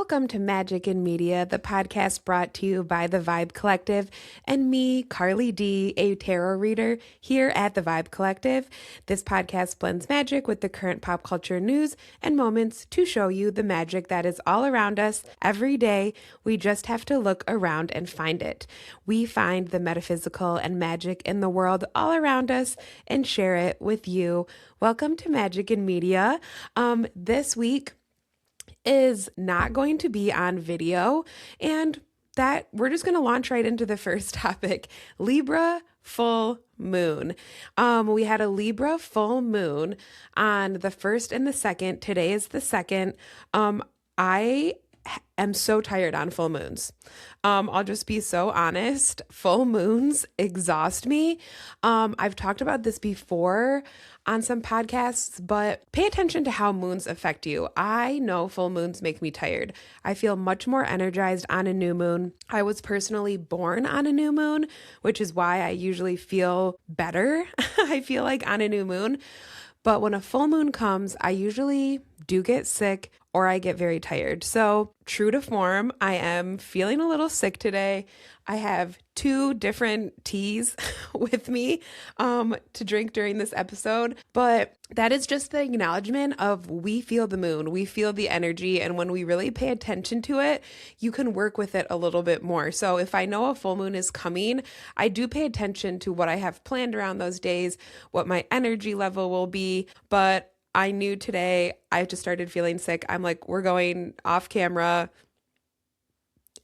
Welcome to Magic in Media, the podcast brought to you by the Vibe Collective and me, Carly D, a tarot reader here at the Vibe Collective. This podcast blends magic with the current pop culture news and moments to show you the magic that is all around us every day. We just have to look around and find it. We find the metaphysical and magic in the world all around us and share it with you. Welcome to Magic in Media. This week is not going to be on video, and that we're just going to launch right into the first topic, Libra Full Moon. We had a Libra Full Moon on the 1st and the 2nd. Today is the 2nd. I am so tired on full moons. I'll just be so honest. Full moons exhaust me. I've talked about this before on some podcasts, but pay attention to how moons affect you. I know full moons make me tired. I feel much more energized on a new moon. I was personally born on a new moon, which is why I usually feel better, I feel like, on a new moon. But when a full moon comes, I usually do get sick or I get very tired. So true to form, I am feeling a little sick today. I have 2 different teas with me to drink during this episode, but that is just the acknowledgement of we feel the moon, we feel the energy, and when we really pay attention to it, you can work with it a little bit more. So if I know a full moon is coming, I do pay attention to what I have planned around those days, what my energy level will be, but I knew today I just started feeling sick. I'm like, we're going off camera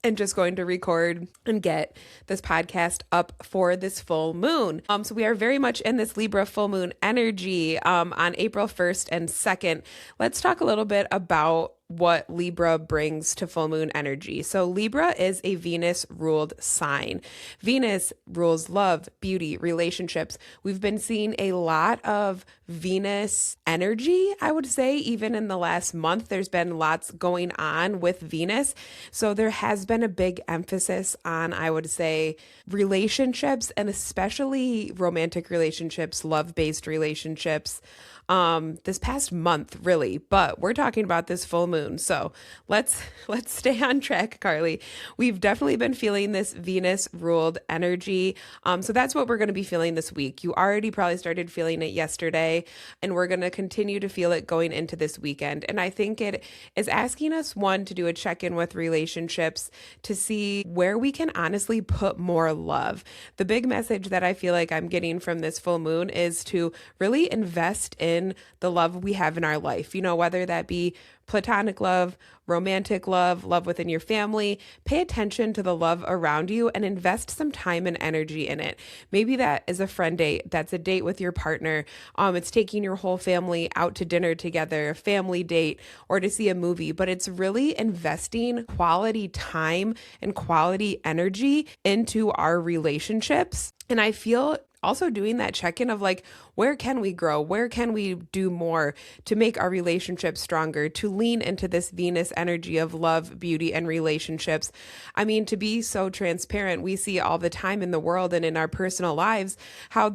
and just going to record and get this podcast up for this full moon. So we are very much in this Libra full moon energy on April 1st and 2nd. Let's talk a little bit about what Libra brings to full moon energy. So Libra is a Venus-ruled sign. Venus rules love, beauty, relationships. We've been seeing a lot of Venus energy, I would say. Even in the last month, there's been lots going on with Venus. So there has been a big emphasis on, I would say, relationships, and especially romantic relationships, love-based relationships, this past month, really, but we're talking about this full moon. So let's stay on track, Carly. We've definitely been feeling this Venus ruled energy. So that's what we're going to be feeling this week. You already probably started feeling it yesterday, and we're going to continue to feel it going into this weekend. And I think it is asking us, one, to do a check-in with relationships to see where we can honestly put more love. The big message that I feel like I'm getting from this full moon is to really invest in the love we have in our life, whether that be platonic love, romantic love, love within your family. Pay attention to the love around you and invest some time and energy in it. Maybe that is a friend date. That's a date with your partner. It's taking your whole family out to dinner together, a family date, or to see a movie. But it's really investing quality time and quality energy into our relationships. And I feel also doing that check-in of like, where can we grow? Where can we do more to make our relationships stronger, to lean into this Venus energy of love, beauty, and relationships? I mean, to be so transparent, we see all the time in the world and in our personal lives how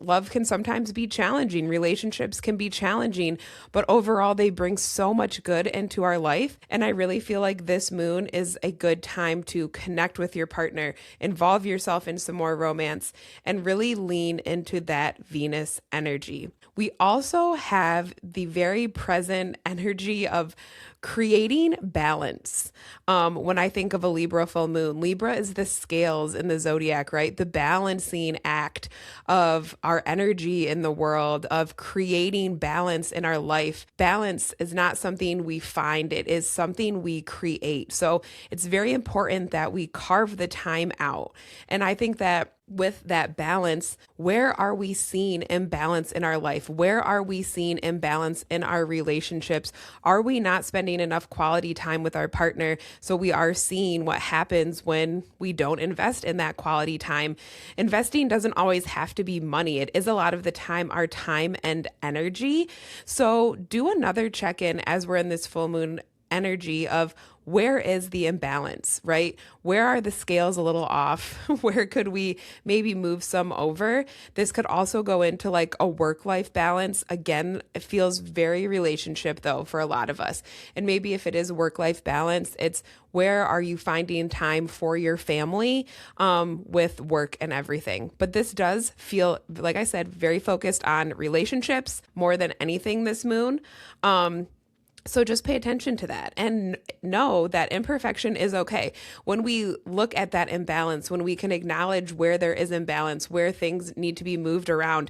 love can sometimes be challenging. Relationships can be challenging, but overall they bring so much good into our life. And I really feel like this moon is a good time to connect with your partner, involve yourself in some more romance, and really lean into that Venus energy. We also have the very present energy of creating balance. When I think of a Libra full moon, Libra is the scales in the zodiac, right? The balancing act of our energy in the world, of creating balance in our life. Balance is not something we find, it is something we create. So it's very important that we carve the time out. And I think that with that balance, where are we seeing imbalance in our life? Where are we seeing imbalance in our relationships? Are we not spending enough quality time with our partner? So we are seeing what happens when we don't invest in that quality time. Investing doesn't always have to be money. It is a lot of the time our time and energy. So do another check-in as we're in this full moon energy of where is the imbalance, right? Where are the scales a little off? Where could we maybe move some over? This could also go into like a work-life balance. Again, it feels very relationship though for a lot of us. And maybe if it is work-life balance, it's where are you finding time for your family with work and everything. But this does feel, like I said, very focused on relationships more than anything this moon. So just pay attention to that and know that imperfection is okay. When we look at that imbalance, when we can acknowledge where there is imbalance, where things need to be moved around,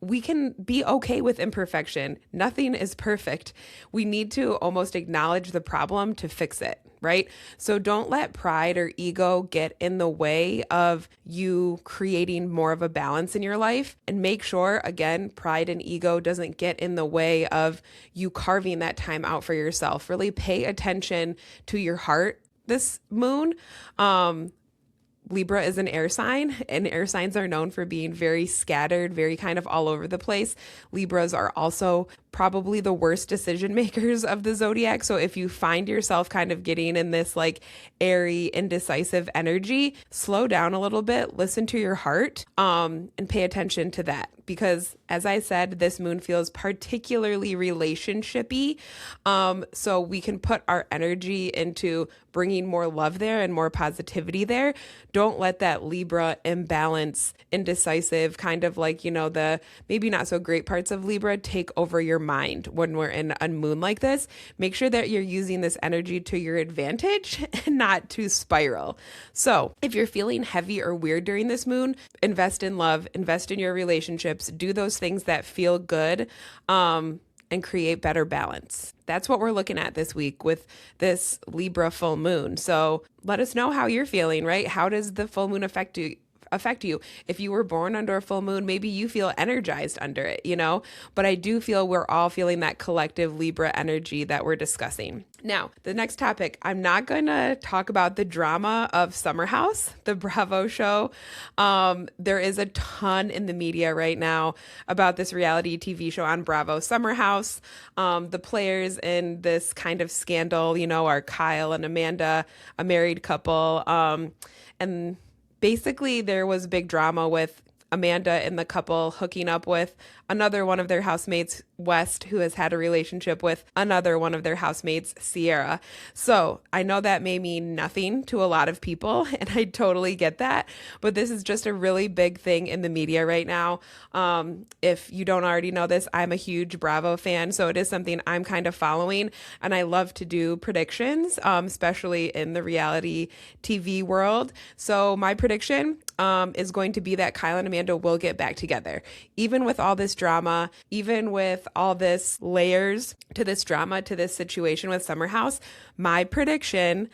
we can be okay with imperfection. Nothing is perfect. We need to almost acknowledge the problem to fix it, right? So don't let pride or ego get in the way of you creating more of a balance in your life. And make sure, again, pride and ego doesn't get in the way of you carving that time out for yourself. Really pay attention to your heart this moon. Libra is an air sign, and air signs are known for being very scattered, very kind of all over the place. Libras are also probably the worst decision makers of the zodiac. So if you find yourself kind of getting in this like airy, indecisive energy, slow down a little bit, listen to your heart, and pay attention to that. Because as I said, this moon feels particularly relationshipy. So we can put our energy into bringing more love there and more positivity there. Don't let that Libra imbalance, indecisive, kind of like, the maybe not so great parts of Libra take over your mind when we're in a moon like this. Make sure that you're using this energy to your advantage and not to spiral. So if you're feeling heavy or weird during this moon, invest in love, invest in your relationships, do those things that feel good, and create better balance. That's what we're looking at this week with this Libra full moon. So let us know how you're feeling, right? How does the full moon affect you? If you were born under a full moon, maybe you feel energized under it, but I do feel we're all feeling that collective Libra energy that we're discussing. Now, the next topic, I'm not going to talk about the drama of Summer House, the Bravo show. There is a ton in the media right now about this reality TV show on Bravo, Summer House. The players in this kind of scandal, are Kyle and Amanda, a married couple. And basically, there was big drama with Amanda and the couple hooking up with another one of their housemates, West, who has had a relationship with another one of their housemates, Sierra. So I know that may mean nothing to a lot of people, and I totally get that. But this is just a really big thing in the media right now. If you don't already know this, I'm a huge Bravo fan, so it is something I'm kind of following, and I love to do predictions, especially in the reality TV world. So my prediction is going to be that Kyle and Amanda will get back together. Even with all this drama, even with all this layers to this drama, to this situation with Summer House, my prediction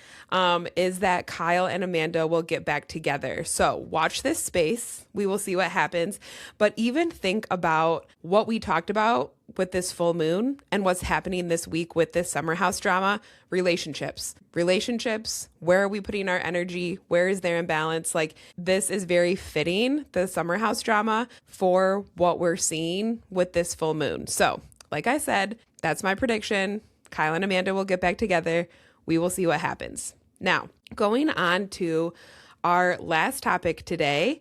is that Kyle and Amanda will get back together. So watch this space. We will see what happens. But even think about what we talked about with this full moon and what's happening this week with this Summer House drama. Relationships, where are we putting our energy? Where is there imbalance? Like, this is very fitting, the Summer House drama, for what we're seeing with this full moon. So like I said, that's my prediction. Kyle and Amanda will get back together. We will see what happens. Now, going on to our last topic today,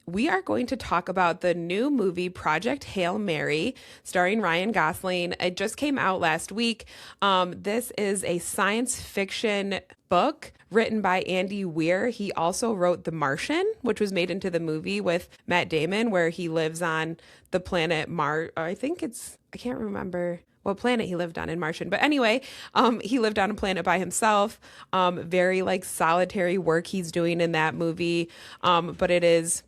we are going to talk about the new movie Project Hail Mary, starring Ryan Gosling. It just came out last week. This is a science fiction book written by Andy Weir. He also wrote The Martian, which was made into the movie with Matt Damon, where he lives on the planet Mars. I can't remember what planet he lived on in Martian. But anyway, he lived on a planet by himself. Very like solitary work he's doing in that movie. But it is,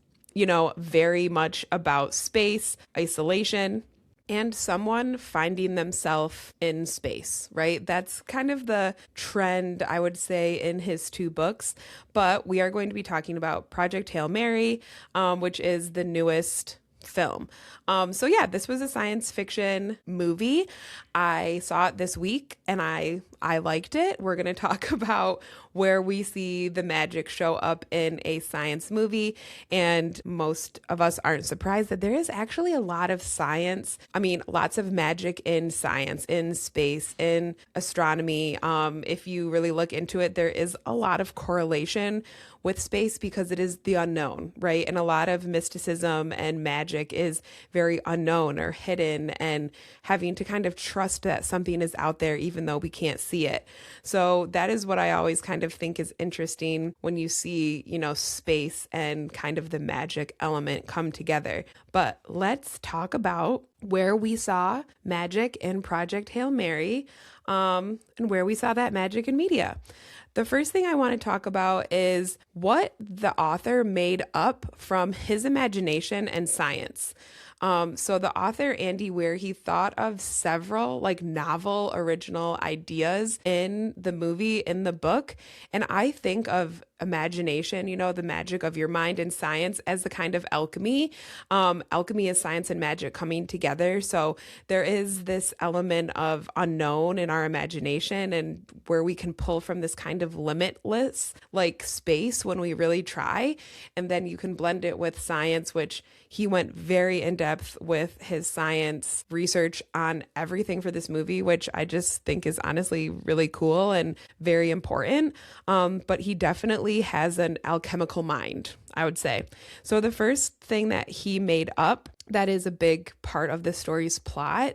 very much about space, isolation, and someone finding themselves in space, right? That's kind of the trend, I would say, in his two books. But we are going to be talking about Project Hail Mary, which is the newest film. This was a science fiction movie. I saw it this week and I I liked it. We're going to talk about where we see the magic show up in a science movie. And most of us aren't surprised that there is actually a lot of science. I mean, lots of magic in science, in space, in astronomy. If you really look into it, there is a lot of correlation with space because it is the unknown, right? And a lot of mysticism and magic is very unknown or hidden, and having to kind of trust that something is out there even though we can't see it. So that is what I always kind of think is interesting when you see, space and kind of the magic element come together. But let's talk about where we saw magic in Project Hail Mary, and where we saw that magic in media. The first thing I want to talk about is what the author made up from his imagination and science. So the author, Andy Weir, he thought of several novel original ideas in the movie, in the book. And I think of imagination, the magic of your mind, and science as the kind of alchemy. Alchemy is science and magic coming together. So there is this element of unknown in our imagination, and where we can pull from this kind of limitless space when we really try. And then you can blend it with science, which he went very in depth with his science research on everything for this movie, which I just think is honestly really cool and very important. But he definitely has an alchemical mind, I would say. So the first thing that he made up that is a big part of the story's plot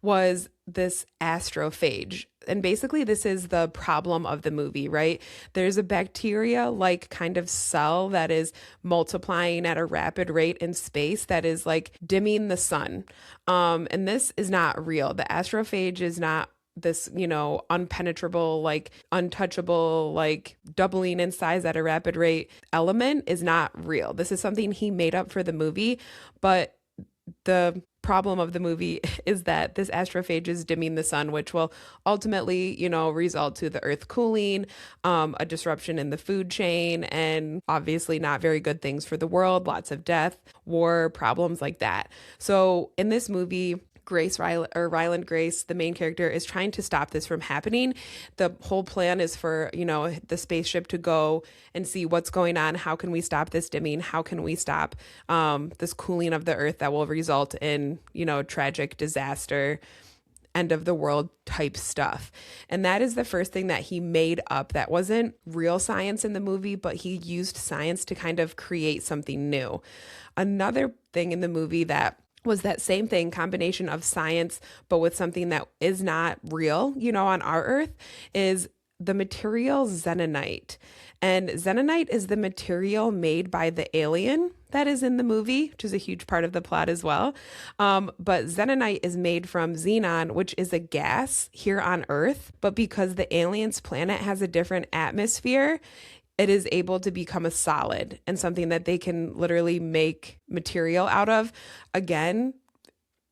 was this astrophage. And basically this is the problem of the movie, right? There's a bacteria-like kind of cell that is multiplying at a rapid rate in space that is dimming the sun. And this is not real. The astrophage is not this, unpenetrable, untouchable, doubling in size at a rapid rate element is not real. This is something he made up for the movie, but the problem of the movie is that this astrophage is dimming the sun, which will ultimately, result to the earth cooling, a disruption in the food chain, and obviously not very good things for the world, lots of death, war, problems like that. So in this movie, Ryland Grace, the main character, is trying to stop this from happening. The whole plan is for, the spaceship to go and see what's going on. How can we stop this dimming? How can we stop this cooling of the earth that will result in, tragic disaster, end of the world type stuff? And that is the first thing that he made up. That wasn't real science in the movie, but he used science to kind of create something new. Another thing in the movie that was that same thing, combination of science, but with something that is not real, on our earth, is the material xenonite. And xenonite is the material made by the alien that is in the movie, which is a huge part of the plot as well. But xenonite is made from xenon, which is a gas here on Earth. But because the alien's planet has a different atmosphere, it is able to become a solid and something that they can literally make material out of. Again,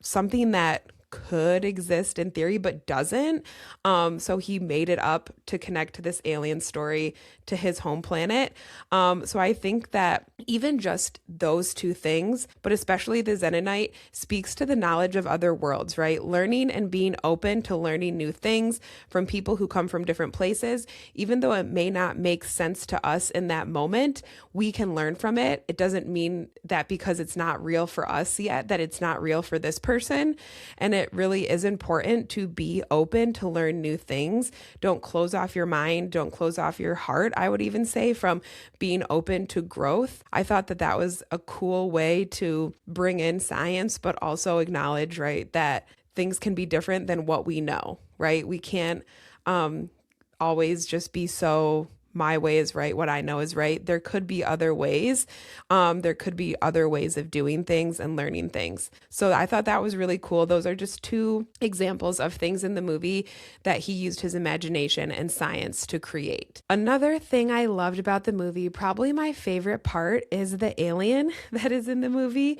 something that could exist in theory, but doesn't. So he made it up to connect to this alien story to his home planet. So I think that even just those two things, but especially the xenonite, speaks to the knowledge of other worlds, right? Learning and being open to learning new things from people who come from different places. Even though it may not make sense to us in that moment, we can learn from it. It doesn't mean that because it's not real for us yet, that it's not real for this person. And it really is important to be open to learn new things. Don't close off your mind. Don't close off your heart, I would even say, from being open to growth. I thought that that was a cool way to bring in science, but also acknowledge, right, that things can be different than what we know, right? We can't always just be so my way is right, what I know is right. There could be other ways. There could be other ways of doing things and learning things. So I thought that was really cool. Those are just two examples of things in the movie that he used his imagination and science to create. Another thing I loved about the movie, probably my favorite part, is the alien that is in the movie.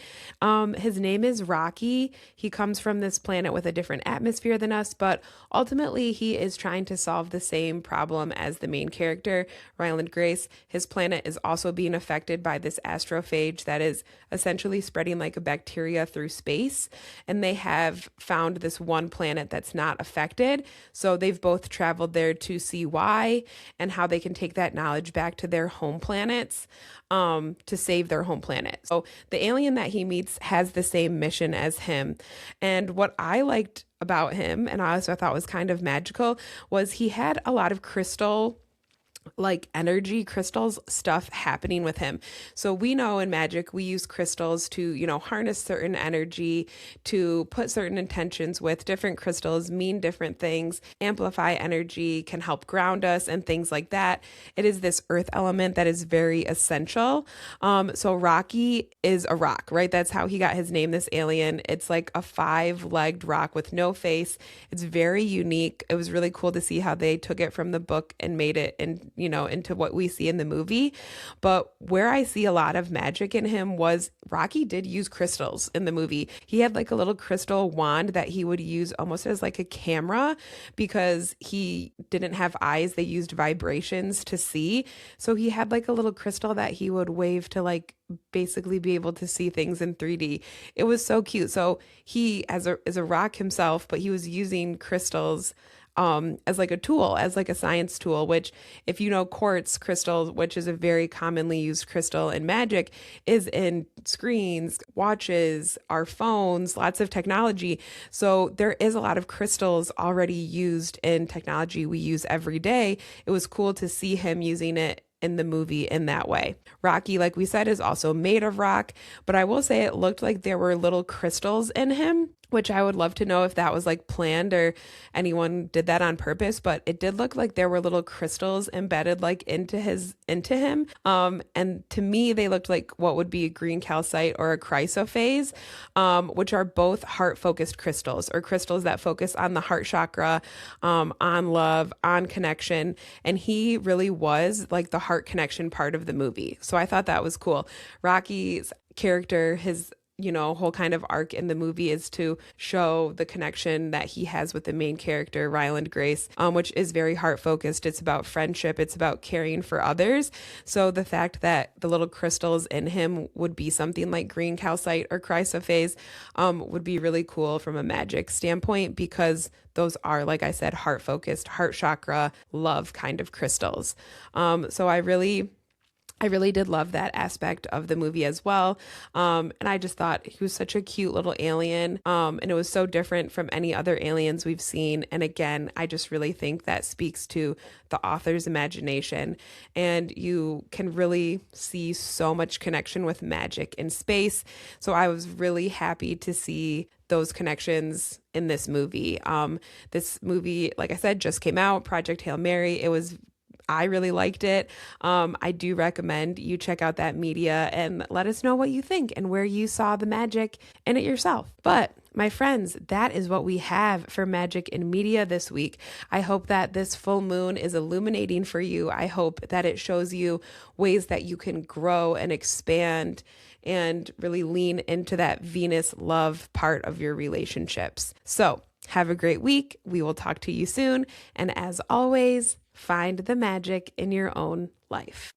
His name is Rocky. He comes from this planet with a different atmosphere than us, but ultimately he is trying to solve the same problem as the main character. character, Ryland Grace, his planet is also being affected by this astrophage that is essentially spreading like a bacteria through space. And they have found this one planet that's not affected. So they've both traveled there to see why and how they can take that knowledge back to their home planets to save their home planet. So the alien that he meets has the same mission as him. And what I liked about him, and I also thought was kind of magical, was he had a lot of crystal like energy crystals stuff happening with him. So we know in magic we use crystals to, harness certain energy, to put certain intentions with. Different crystals mean different things, amplify energy, can help ground us and things like that. It is this earth element that is very essential. So Rocky is a rock, right? That's how he got his name, this alien. It's like a 5-legged rock with no face. It's very unique. It was really cool to see how they took it from the book and made it into what we see in the movie. But where I see a lot of magic in him was Rocky did use crystals in the movie. He had like a little crystal wand that he would use almost as like a camera because he didn't have eyes. They used vibrations to see. So he had like a little crystal that he would wave to like basically be able to see things in 3D. It was so cute. So he is a rock himself, but he was using crystals as like a tool, as like a science tool, which if you know quartz crystal, which is a very commonly used crystal in magic, is in screens, watches, our phones, lots of technology. So there is a lot of crystals already used in technology we use every day. It was cool to see him using it in the movie in that way. Rocky, like we said, is also made of rock, but I will say it looked like there were little crystals in him, which I would love to know if that was like planned or anyone did that on purpose, but it did look like there were little crystals embedded like into him. And to me, they looked like what would be a green calcite or a chrysoprase, which are both heart-focused crystals or crystals that focus on the heart chakra, on love, on connection. And he really was like the heart connection part of the movie. So I thought that was cool. Rocky's character, his whole kind of arc in the movie is to show the connection that he has with the main character, Ryland Grace, which is very heart focused. It's about friendship. It's about caring for others. So the fact that the little crystals in him would be something like green calcite or chrysoprase would be really cool from a magic standpoint, because those are, like I said, heart focused, heart chakra, love kind of crystals. So I really did love that aspect of the movie as well. And I just thought he was such a cute little alien. And it was so different from any other aliens we've seen. And again, I just really think that speaks to the author's imagination. And you can really see so much connection with magic in space. So I was really happy to see those connections in this movie. This movie, like I said, just came out, Project Hail Mary. I really liked it. I do recommend you check out that media and let us know what you think and where you saw the magic in it yourself. But my friends, that is what we have for magic in media this week. I hope that this full moon is illuminating for you. I hope that it shows you ways that you can grow and expand and really lean into that Venus love part of your relationships. So have a great week. We will talk to you soon. And as always, find the magic in your own life.